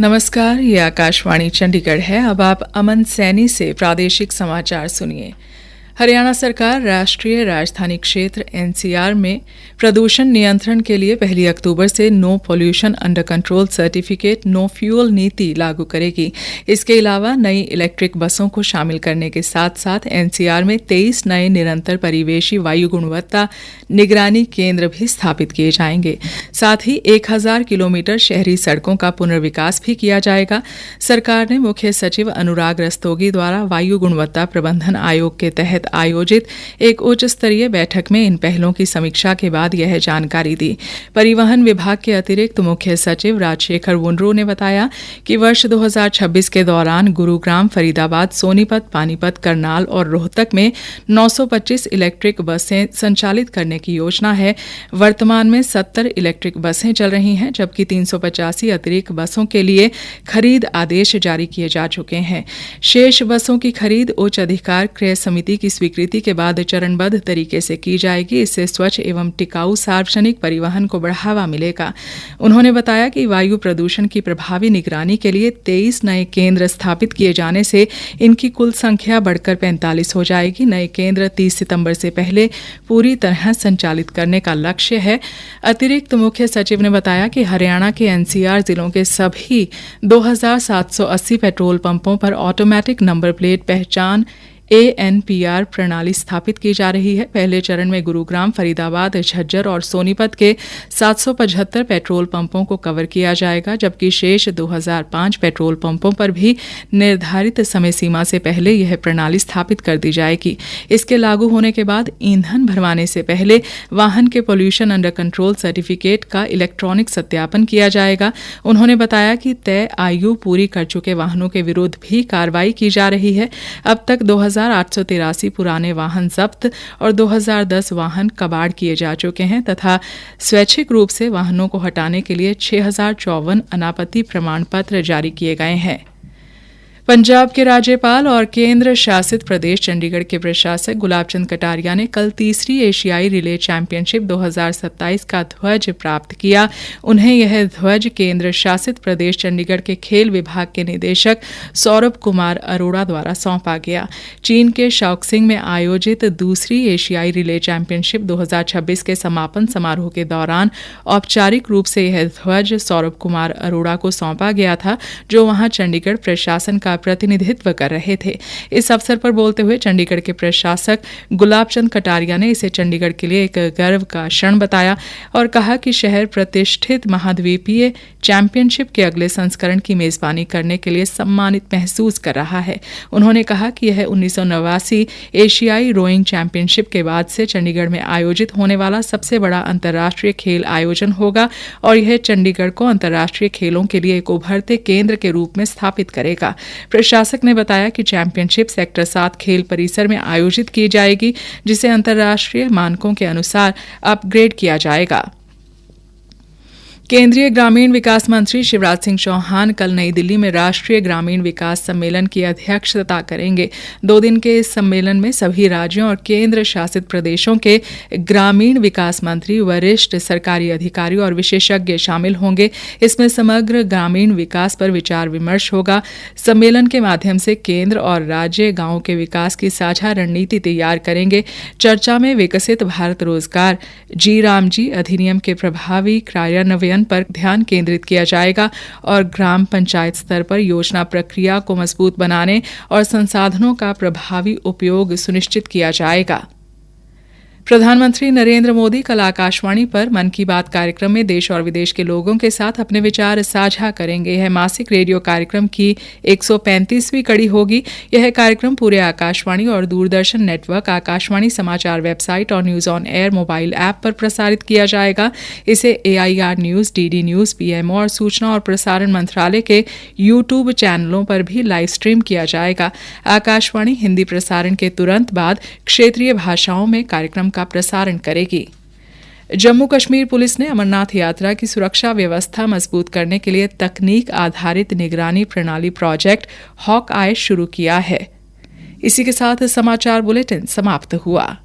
नमस्कार, ये आकाशवाणी चंडीगढ़ है। अब आप अमन सैनी से प्रादेशिक समाचार सुनिए। हरियाणा सरकार राष्ट्रीय राजधानी क्षेत्र एनसीआर में प्रदूषण नियंत्रण के लिए 1 अक्टूबर से no pollution under control certificate no fuel नीति लागू करेगी। इसके अलावा नई इलेक्ट्रिक बसों को शामिल करने के साथ साथ एनसीआर में 23 नए निरंतर परिवेशी वायु गुणवत्ता निगरानी केंद्र भी स्थापित किए जाएंगे। साथ ही 1000 किलोमीटर शहरी सड़कों का पुनर्विकास भी किया जाएगा। सरकार ने मुख्य सचिव अनुराग रस्तोगी द्वारा वायु गुणवत्ता प्रबंधन आयोग के तहत आयोजित एक उच्च स्तरीय बैठक में इन पहलों की समीक्षा के बाद यह जानकारी दी। परिवहन विभाग के अतिरिक्त मुख्य सचिव राजशेखर वुनरू ने बताया कि वर्ष 2026 के दौरान गुरुग्राम, फरीदाबाद, सोनीपत, पानीपत, करनाल और रोहतक में 925 इलेक्ट्रिक बसें संचालित करने की योजना है। वर्तमान में 70 इलेक्ट्रिक बसें चल रही हैं, जबकि 385 अतिरिक्त बसों के लिए खरीद आदेश जारी किए जा चुके हैं। शेष बसों की खरीद उच्च अधिकार क्रय समिति की स्वीकृति के बाद चरणबद्ध तरीके से की जाएगी। इससे स्वच्छ एवं टिकाऊ सार्वजनिक परिवहन को बढ़ावा मिलेगा। उन्होंने बताया कि वायु प्रदूषण की प्रभावी निगरानी के लिए 23 नए केंद्र स्थापित किए जाने से इनकी कुल संख्या बढ़कर 45 हो जाएगी। नए केंद्र 30 सितंबर से पहले पूरी तरह संचालित करने का लक्ष्य है। अतिरिक्त मुख्य सचिव ने बताया कि हरियाणा के एनसीआर जिलों के सभी 2780 पेट्रोल पंपों पर ऑटोमेटिक नंबर प्लेट पहचान ANPR प्रणाली स्थापित की जा रही है। पहले चरण में गुरुग्राम, फरीदाबाद, झज्जर और सोनीपत के 775 पेट्रोल पंपों को कवर किया जाएगा, जबकि शेष 2005 पेट्रोल पंपों पर भी निर्धारित समय सीमा से पहले यह प्रणाली स्थापित कर दी जाएगी। इसके लागू होने के बाद ईंधन भरवाने से पहले वाहन के पॉल्यूशन अंडर कंट्रोल सर्टिफिकेट का इलेक्ट्रॉनिक सत्यापन किया जाएगा। उन्होंने बताया कि तय आयु पूरी कर चुके वाहनों के विरुद्ध भी कार्रवाई की जा रही है। अब तक 2883 पुराने वाहन जब्त और 2010 वाहन कबाड़ किए जा चुके हैं तथा स्वैच्छिक रूप से वाहनों को हटाने के लिए 6054 अनापत्ति प्रमाण पत्र जारी किए गए हैं। पंजाब के राज्यपाल और केंद्र शासित प्रदेश चंडीगढ़ के प्रशासक गुलाब चंद कटारिया ने कल तीसरी एशियाई रिले चैंपियनशिप 2027 का ध्वज प्राप्त किया। उन्हें यह ध्वज केंद्र शासित प्रदेश चंडीगढ़ के खेल विभाग के निदेशक सौरभ कुमार अरोड़ा द्वारा सौंपा गया। चीन के शाओक्सिंग में आयोजित दूसरी एशियाई रिले चैंपियनशिप 2026 के समापन समारोह के दौरान औपचारिक रूप से यह ध्वज सौरभ कुमार अरोड़ा को सौंपा गया था, जो वहां चंडीगढ़ प्रशासन का प्रतिनिधित्व कर रहे थे। इस अवसर पर बोलते हुए चंडीगढ़ के प्रशासक गुलाब चंद कटारिया ने इसे चंडीगढ़ के लिए एक गर्व का क्षण बताया और कहा कि शहर प्रतिष्ठित महाद्वीपीय चैंपियनशिप के अगले संस्करण की मेजबानी करने के लिए सम्मानित महसूस कर रहा है। उन्होंने कहा कि यह 1989 एशियाई रोइंग चैंपियनशिप के बाद से चंडीगढ़ में आयोजित होने वाला सबसे बड़ा अंतर्राष्ट्रीय खेल आयोजन होगा और यह चंडीगढ़ को अंतर्राष्ट्रीय खेलों के लिए एक उभरते केंद्र के रूप में स्थापित करेगा। प्रशासक ने बताया कि चैंपियनशिप सेक्टर 7 खेल परिसर में आयोजित की जाएगी, जिसे अंतर्राष्ट्रीय मानकों के अनुसार अपग्रेड किया जाएगा। केंद्रीय ग्रामीण विकास मंत्री शिवराज सिंह चौहान कल नई दिल्ली में राष्ट्रीय ग्रामीण विकास सम्मेलन की अध्यक्षता करेंगे। 2 दिन के इस सम्मेलन में सभी राज्यों और केंद्र शासित प्रदेशों के ग्रामीण विकास मंत्री, वरिष्ठ सरकारी अधिकारी और विशेषज्ञ शामिल होंगे। इसमें समग्र ग्रामीण विकास पर विचार विमर्श होगा। सम्मेलन के माध्यम से केंद्र और राज्य गांवों के विकास की साझा रणनीति तैयार करेंगे। चर्चा में विकसित भारत रोजगार जी राम जी अधिनियम के प्रभावी कार्यान्वयन पर ध्यान केंद्रित किया जाएगा और ग्राम पंचायत स्तर पर योजना प्रक्रिया को मजबूत बनाने और संसाधनों का प्रभावी उपयोग सुनिश्चित किया जाएगा। प्रधानमंत्री नरेंद्र मोदी कल आकाशवाणी पर मन की बात कार्यक्रम में देश और विदेश के लोगों के साथ अपने विचार साझा करेंगे। यह मासिक रेडियो कार्यक्रम की 135वीं कड़ी होगी। यह कार्यक्रम पूरे आकाशवाणी और दूरदर्शन नेटवर्क, आकाशवाणी समाचार वेबसाइट और news on air mobile app पर प्रसारित किया जाएगा। इसे AIR news, DD news, PMO और सूचना और प्रसारण मंत्रालय के YouTube चैनलों पर भी लाइव स्ट्रीम किया जाएगा। आकाशवाणी हिंदी प्रसारण के तुरंत बाद क्षेत्रीय भाषाओं में कार्यक्रम का प्रसारण करेगी। जम्मू कश्मीर पुलिस ने अमरनाथ यात्रा की सुरक्षा व्यवस्था मजबूत करने के लिए तकनीक आधारित निगरानी प्रणाली प्रोजेक्ट हॉक आई शुरू किया है। इसी के साथ समाचार बुलेटिन समाप्त हुआ।